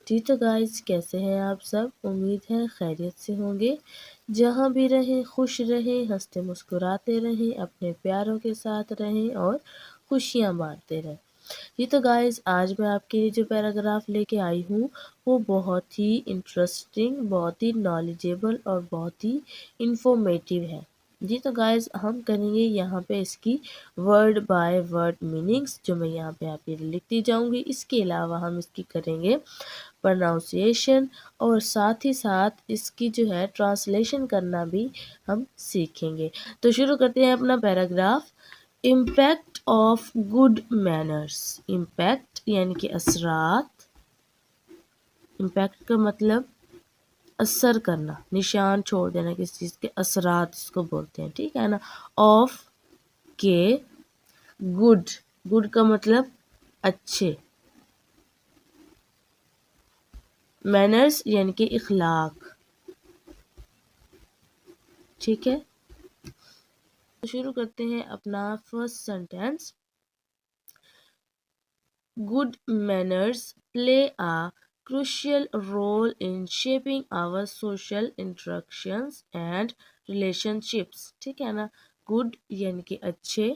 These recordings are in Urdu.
جی تو گائز کیسے ہیں آپ سب؟ امید ہے خیریت سے ہوں گے۔ جہاں بھی رہیں خوش رہیں، ہنستے مسکراتے رہیں، اپنے پیاروں کے ساتھ رہیں اور خوشیاں بانٹتے رہیں۔ جی تو گائز آج میں آپ کے لیے جو پیراگراف لے کے آئی ہوں وہ بہت ہی انٹرسٹنگ، بہت ہی نالجیبل اور بہت ہی انفارمیٹیو ہے۔ جی تو گائز ہم کریں گے یہاں پہ اس کی ورڈ بائی ورڈ میننگس، جو میں یہاں پہ آپ کے لیے لکھتی جاؤں گی۔ اس کے علاوہ ہم اس کی کریں گے پروناؤنسیشن اور ساتھ ہی ساتھ اس کی جو ہے ٹرانسلیشن کرنا بھی ہم سیکھیں گے۔ تو شروع کرتے ہیں اپنا paragraph. Impact of good manners. Impact یعنی کہ اثرات، امپیکٹ کا مطلب اثر کرنا، نشان چھوڑ دینا کسی چیز کے، اثرات اس کو بولتے ہیں، ٹھیک ہے نا۔ آف کے گڈ، گڈ کا مطلب اچھے، مینرز یعنی کہ اخلاق، ٹھیک ہے۔ شروع کرتے ہیں اپنا first sentence. Good manners play a crucial role in shaping our social interactions and relationships۔ ٹھیک ہے نا۔ گڈ یعنی کہ اچھے،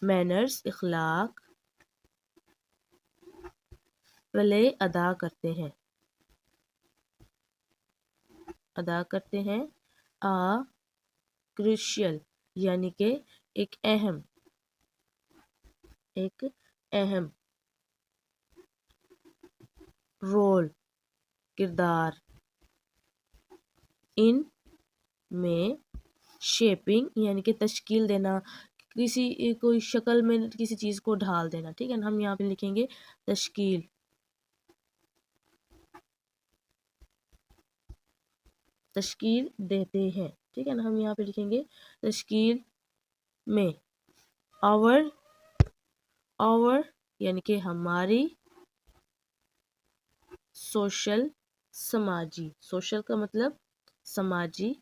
manners اخلاق، پلے ادا کرتے ہیں، ادا کرتے ہیں، a crucial یعنی کہ ایک اہم، ایک اہم، رول کردار، ان میں، شیپنگ یعنی کہ تشکیل دینا، کسی کوئی شکل میں کسی چیز کو ڈھال دینا، ٹھیک ہے نا۔ ہم یہاں پہ لکھیں گے تشکیل، تشکیل دیتے ہیں، ٹھیک ہے نا۔ ہم یہاں پہ لکھیں گے تشکیل میں۔ our یعنی کہ ہماری، سوشل سماجی، سوشل کا مطلب سماجی،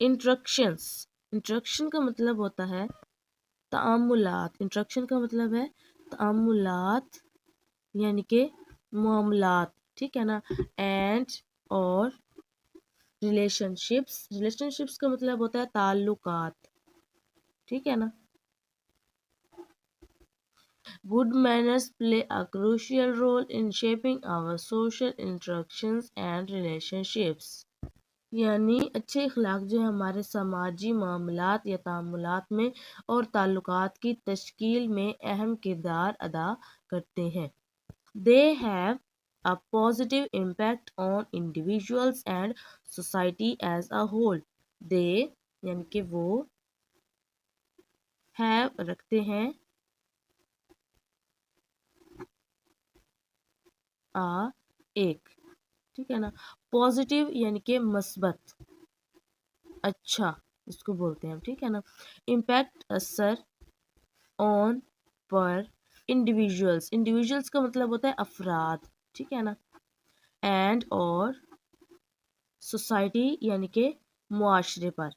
انٹریکشنز، انٹریکشن کا مطلب ہوتا ہے تعاملات، انٹریکشن کا مطلب ہے تعاملات یعنی کہ معاملات، ٹھیک ہے نا۔ اینڈ اور ریلیشن شپس، ریلیشن شپس کا مطلب ہوتا ہے تعلقات، ٹھیک ہے نا۔ Good manners play a crucial role in shaping our social interactions and relationships۔ یعنی اچھے اخلاق جو ہمارے سماجی معاملات یا تعاملات میں اور تعلقات کی تشکیل میں اہم کردار ادا کرتے ہیں۔ They have a positive impact on individuals and society as a whole۔ They یعنی کہ وہ، have رکھتے ہیں، ایک، ٹھیک ہے نا۔ پازیٹیو یعنی کہ مثبت، اچھا اس کو بولتے ہیں ہم، ٹھیک ہے نا۔ امپیکٹ اثر، آن پر، انڈیویژلس، انڈیویژلس کا مطلب ہوتا ہے افراد، ٹھیک ہے نا۔ اینڈ اور سوسائٹی یعنی کہ معاشرے پر،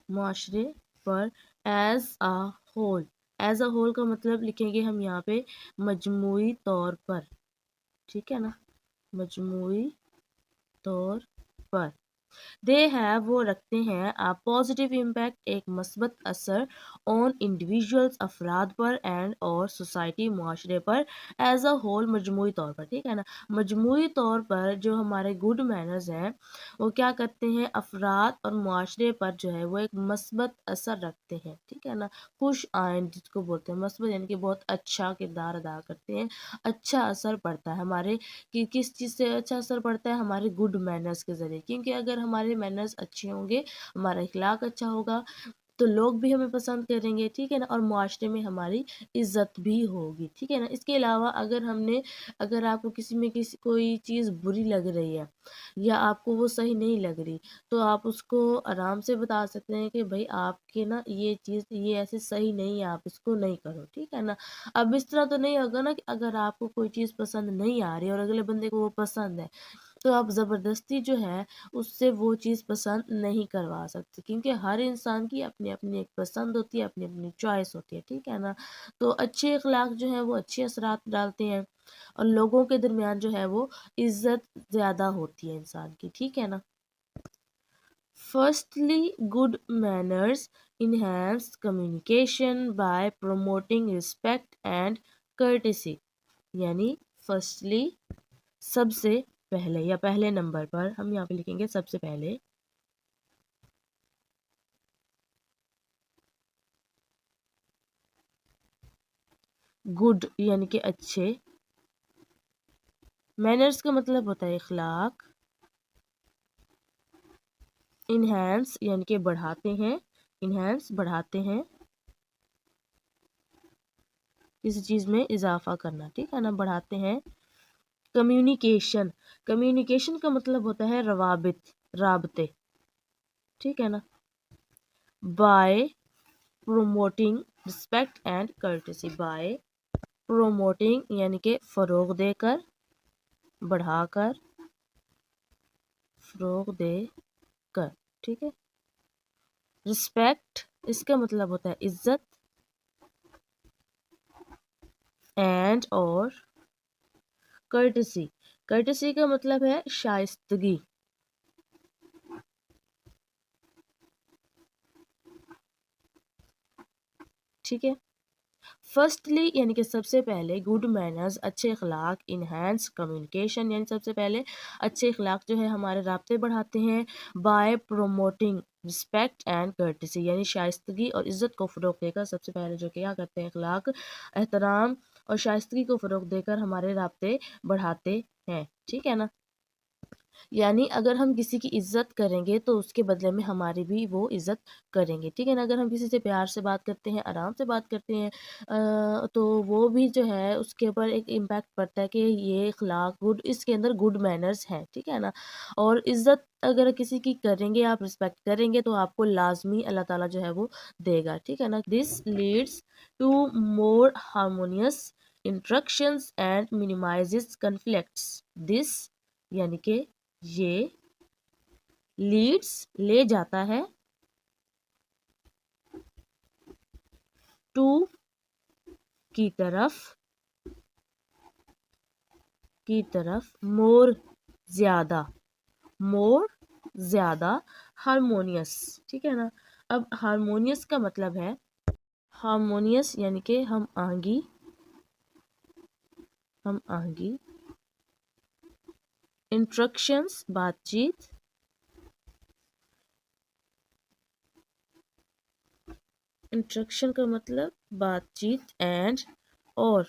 معاشرے پر، as a whole, as a whole کا مطلب لکھیں گے ہم یہاں پہ مجموعی طور پر، ٹھیک ہے نا، مجموعی طور پر۔ دے have وہ رکھتے ہیں a positive impact ایک مثبت اثر on individuals افراد پر and اور society معاشرے پر as a whole مجموعی طور پر، ٹھیک ہے نا۔ مجموعی طور پر جو ہمارے گڈ مینرز ہیں وہ کیا کرتے ہیں، افراد اور معاشرے پر جو ہے وہ ایک مثبت اثر رکھتے ہیں، ٹھیک ہے نا۔ خوش آئند جس کو بولتے ہیں، مثبت یعنی کہ بہت اچھا کردار ادا کرتے ہیں، اچھا اثر پڑتا ہے ہمارے، کہ کس چیز سے اچھا اثر پڑتا ہے، ہمارے گڈ مینرز کے ذریعے۔ کیونکہ اگر ہمارے مینرز اچھے ہوں گے، ہمارا اخلاق اچھا ہوگا تو لوگ بھی ہمیں پسند کریں گے، ٹھیک ہے نا، اور معاشرے میں ہماری عزت بھی ہوگی، ٹھیک ہے نا۔ اس کے علاوہ اگر آپ کو کسی میں کوئی چیز بری لگ رہی ہے یا آپ کو وہ صحیح نہیں لگ رہی تو آپ اس کو آرام سے بتا سکتے ہیں کہ بھائی آپ کے نا یہ چیز یہ ایسے صحیح نہیں ہے، آپ اس کو نہیں کرو، ٹھیک ہے نا۔ اب اس طرح تو نہیں ہوگا نا کہ اگر آپ کو کوئی چیز پسند نہیں آ رہی اور اگلے بندے کو وہ پسند ہے تو آپ زبردستی جو ہے اس سے وہ چیز پسند نہیں کروا سکتے، کیونکہ ہر انسان کی اپنی اپنی ایک پسند ہوتی ہے، اپنی اپنی چوائس ہوتی ہے، ٹھیک ہے نا. تو اچھے اخلاق جو ہیں وہ اچھے اثرات ڈالتے ہیں، اور لوگوں کے درمیان جو ہے وہ عزت زیادہ ہوتی ہے انسان کی، ٹھیک ہے نا. Firstly, good manners enhance communication by promoting respect and courtesy. یعنی firstly سب سے پہلے یا پہلے نمبر پر ہم یہاں پہ لکھیں گے سب سے پہلے گڈ یعنی کہ اچھے، مینرز کا مطلب ہوتا ہے اخلاق، انہینس یعنی کہ بڑھاتے ہیں، انہینس بڑھاتے ہیں، کسی چیز میں اضافہ کرنا، ٹھیک ہے نا، بڑھاتے ہیں. کمیونیکیشن، کمیونیکیشن کا مطلب ہوتا ہے روابط، رابطے، ٹھیک ہے نا. By promoting respect and courtesy, by promoting یعنی کہ فروغ دے کر، بڑھا کر، فروغ دے کر، ٹھیک ہے. رسپیکٹ اس کا مطلب ہوتا ہے عزت، اینڈ اور کرٹسی، کرٹسی کا مطلب ہے شائستگی، ٹھیک ہے. فرسٹلی یعنی کہ سب سے پہلے، گڈ مینرز اچھے اخلاق، انہینس کمیونیکیشن یعنی سب سے پہلے اچھے اخلاق جو ہے ہمارے رابطے بڑھاتے ہیں، by promoting respect and courtesy یعنی شائستگی اور عزت کو فروغ دے کر، سب سے پہلے جو کیا کرتے ہیں اخلاق، احترام اور شائستگی کو فروغ دے کر ہمارے رابطے بڑھاتے ہیں، ٹھیک ہے نا. یعنی اگر ہم کسی کی عزت کریں گے تو اس کے بدلے میں ہماری بھی وہ عزت کریں گے، ٹھیک ہے نا. اگر ہم کسی سے پیار سے بات کرتے ہیں، آرام سے بات کرتے ہیں، تو وہ بھی جو ہے اس کے اوپر ایک امپیکٹ پڑتا ہے کہ یہ اخلاق گڈ، اس کے اندر گڈ مینرز ہیں، ٹھیک ہے نا. اور عزت اگر کسی کی کریں گے، آپ رسپیکٹ کریں گے تو آپ کو لازمی اللہ تعالیٰ جو ہے وہ دے گا، ٹھیک ہے نا. This leads to more harmonious interactions and minimizes conflicts. This یعنی کہ یہ، لیڈس لے جاتا ہے، ٹو کی طرف، مور زیادہ، مور زیادہ، ہارمونیس، ٹھیک ہے نا. اب ہارمونیس کا مطلب ہے، ہارمونیس یعنی کہ ہم آہنگی، ہم آہنگی، انٹریکشنز بات چیت، انٹریکشن کا مطلب بات چیت، اینڈ اور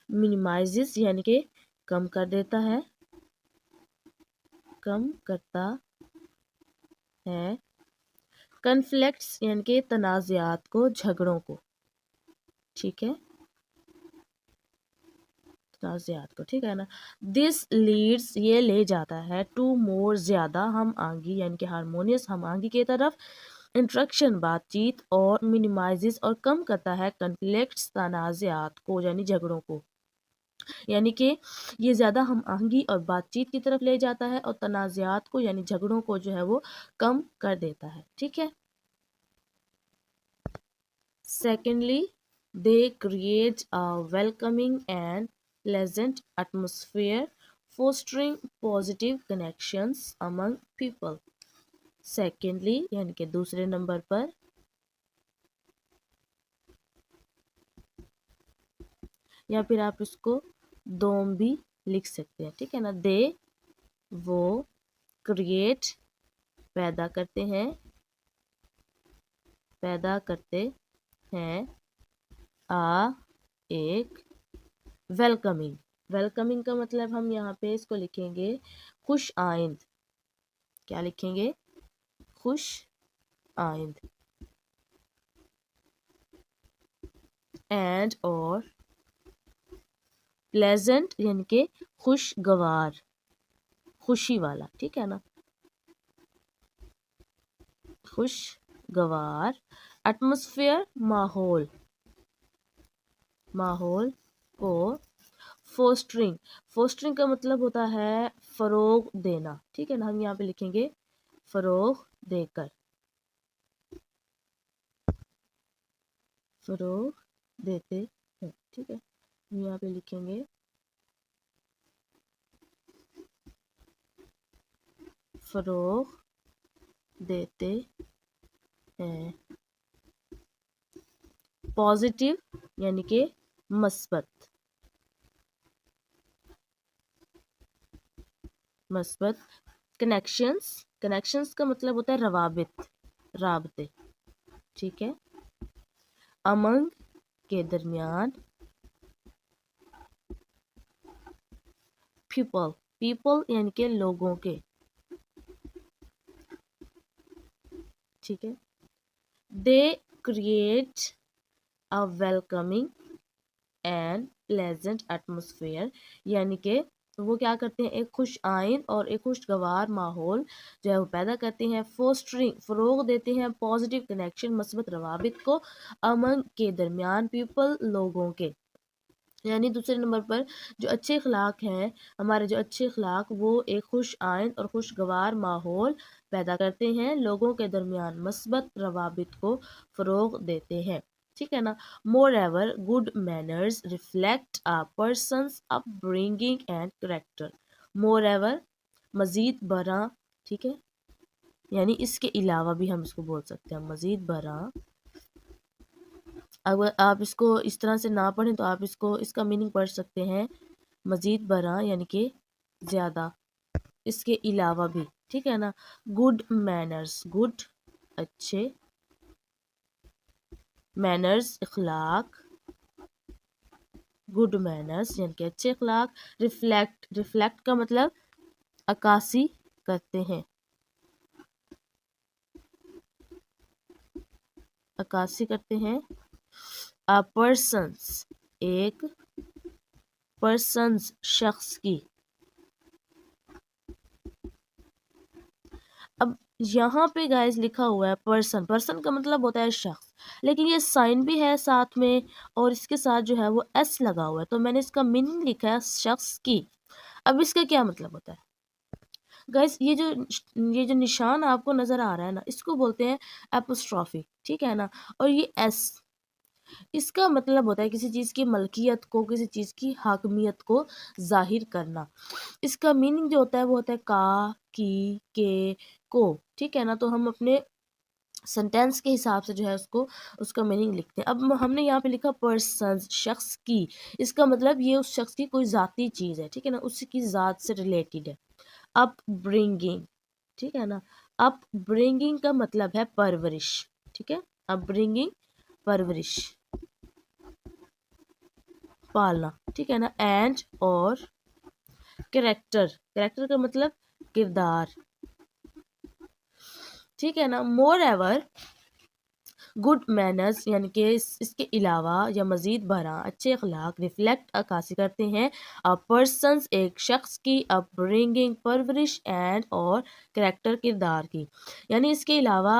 minimizes یعنی کہ کم کر دیتا ہے، کم کرتا ہے، کنفلکٹس یعنی کہ تنازعات کو، جھگڑوں کو، ٹھیک ہے، تنازعات کو، ٹھیک ہے نا. دس لیڈس یہ لے جاتا ہے، ٹو مور زیادہ، ہم آہنگی یعنی کہ ہارمونیس، ہم آہنگی کی طرف، انٹریکشن بات چیت، اور minimizes اور کم کرتا ہے، کنفلکٹس تنازعات کو یعنی جھگڑوں کو. یعنی کہ یہ زیادہ ہم آہنگی اور بات چیت کی طرف لے جاتا ہے، اور تنازعات کو یعنی جھگڑوں کو جو ہے وہ کم کر دیتا ہے، ٹھیک ہے. Secondly they create a welcoming and pleasant atmosphere, fostering positive connections among people. Secondly یعنی کہ دوسرے نمبر پر، یا پھر آپ اس کو دوم بھی لکھ سکتے ہیں، ٹھیک ہے نا. دے وہ کریٹ پیدا کرتے ہیں، پیدا کرتے ہیں، ایک ویلکمنگ، ویلکمنگ کا مطلب ہم یہاں پہ اس کو لکھیں گے خوش آئند، کیا لکھیں گے، خوش آئند، اینڈ اور پلیزنٹ یعنی کہ خوشگوار، خوشی والا، ٹھیک ہے نا، خوشگوار. ایٹماسفیئر ماحول، ماحول کو فوسٹرنگ، فوسٹرنگ کا مطلب ہوتا ہے فروغ دینا، ٹھیک ہے نا، ہم یہاں پہ لکھیں گے فروغ دے کر، فروغ دیتے ہیں، ٹھیک ہے، ہم یہاں پہ لکھیں گے فروغ دیتے ہیں، پازیٹیو یعنی کہ مثبت، مثبت، کنیکشنز، کنیکشنز کا مطلب ہوتا ہے روابط، رابطے، ٹھیک ہے، امنگ کے درمیان، پیپل، پیپل یعنی کہ لوگوں کے، ٹھیک ہے، they create a welcoming and pleasant atmosphere، یعنی کہ وہ کیا کرتے ہیں، ایک خوش آئند اور ایک خوشگوار ماحول جو ہے وہ پیدا کرتے ہیں، فوسٹرنگ فروغ دیتے ہیں پازیٹیو کنیکشن مثبت روابط کو، امنگ کے درمیان، پیپل لوگوں کے، یعنی دوسرے نمبر پر جو اچھے اخلاق ہیں، ہمارے جو اچھے اخلاق وہ ایک خوش آئند اور خوشگوار ماحول پیدا کرتے ہیں، لوگوں کے درمیان مثبت روابط کو فروغ دیتے ہیں، ٹھیک ہے نا، moreover good manners reflect a person's upbringing and character، moreover مزید برآں، ٹھیک ہے، یعنی اس کے علاوہ بھی ہم اس کو بول سکتے ہیں مزید برآں، اگر آپ اس کو اس طرح سے نہ پڑھیں تو آپ اس کو اس کا میننگ پڑھ سکتے ہیں مزید برآں یعنی کہ زیادہ، اس کے علاوہ بھی، ٹھیک ہے نا، گڈ مینرز، گڈ اچھے، مینرز اخلاق، گڈ مینرز یعنی کہ اچھے اخلاق، ریفلیکٹ، ریفلیکٹ کا مطلب عکاسی کرتے ہیں، عکاسی کرتے ہیں، پرسنس ایک، پرسنس شخص کی، اب یہاں پہ گائز لکھا ہوا ہے پرسن، پرسن کا مطلب ہوتا ہے شخص، لیکن یہ سائن بھی ہے ساتھ میں اور اس کے ساتھ جو ہے وہ ایس لگا ہوا ہے، تو میں نے اس کا میننگ لکھا ہے شخص کی، اب اس کا کیا مطلب ہوتا ہے گائز، یہ جو نشان آپ کو نظر آ رہا ہے نا، اس کو بولتے ہیں اپوسٹرافی، ٹھیک ہے نا، اور یہ ایس، اس کا مطلب ہوتا ہے کسی چیز کی ملکیت کو، کسی چیز کی حاکمیت کو ظاہر کرنا، اس کا میننگ جو ہوتا ہے وہ ہوتا ہے کا، کی، کے، کو، ٹھیک ہے نا، تو ہم اپنے سینٹینس کے حساب سے جو ہے اس کا میننگ لکھتے ہیں، اب ہم نے یہاں پہ لکھا پرسنز شخص کی، اس کا مطلب یہ اس شخص کی کوئی ذاتی چیز ہے، ٹھیک ہے نا، اس کی ذات سے ریلیٹڈ ہے، اپ برنگنگ، ٹھیک ہے نا، اپ برنگنگ کا مطلب ہے پرورش، ٹھیک ہے، اپ برنگنگ پرورش، پالنا، ٹھیک ہے نا، اینڈ اور کریکٹر، کریکٹر کا مطلب کردار، ٹھیک ہے نا، مور ایور گڈ مینرز یعنی کہ اس کے علاوہ یا مزید برآں اچھے اخلاق ریفلیکٹ عکاسی کرتے ہیں پرسنز ایک شخص کی اپ برنگنگ پرورش اینڈ اور کریکٹر کردار کی، یعنی اس کے علاوہ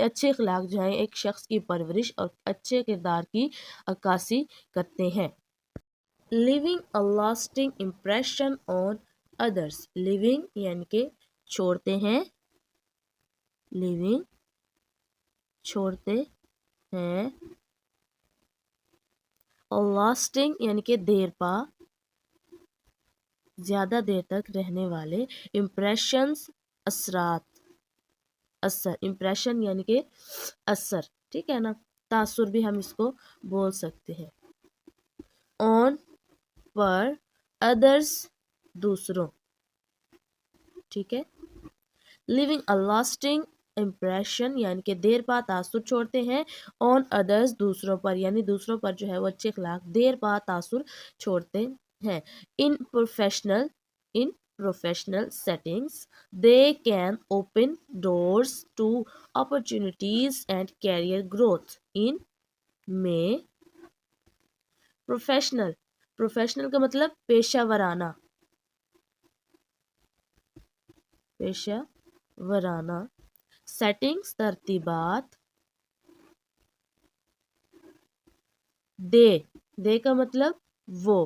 اچھے اخلاق جو ہیں ایک شخص کی پرورش اور اچھے کردار کی عکاسی کرتے ہیں، leaving a lasting impression on others, leaving یعنی کہ چھوڑتے ہیں، لیونگ چھوڑتے ہیں، اور لاسٹنگ یعنی کہ دیر پا، زیادہ دیر تک رہنے والے، امپریشنز اثرات، اثر، امپریشن یعنی کہ اثر، ٹھیک ہے نا، تاثر بھی ہم اس کو بول سکتے ہیں، آن پر، ادرس دوسروں، ٹھیک ہے، لیونگ اے لاسٹنگ امپریشن یعنی کہ دیر پا تاثر چھوڑتے ہیں، آن ادرس دوسروں پر، یعنی دوسروں پر جو ہے وہ اچھے اخلاق دیر پا تاثر چھوڑتے ہیں، in professional settings they can open doors to opportunities and career growth in میں پروفیشنل کا مطلب پیشہ ورانہ، پیشہ ورانہ، سیٹنگز ترتیبات، دے کا مطلب وہ،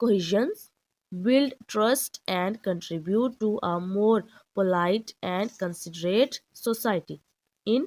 cohesions, build trust, and contribute to a more polite and considerate society. In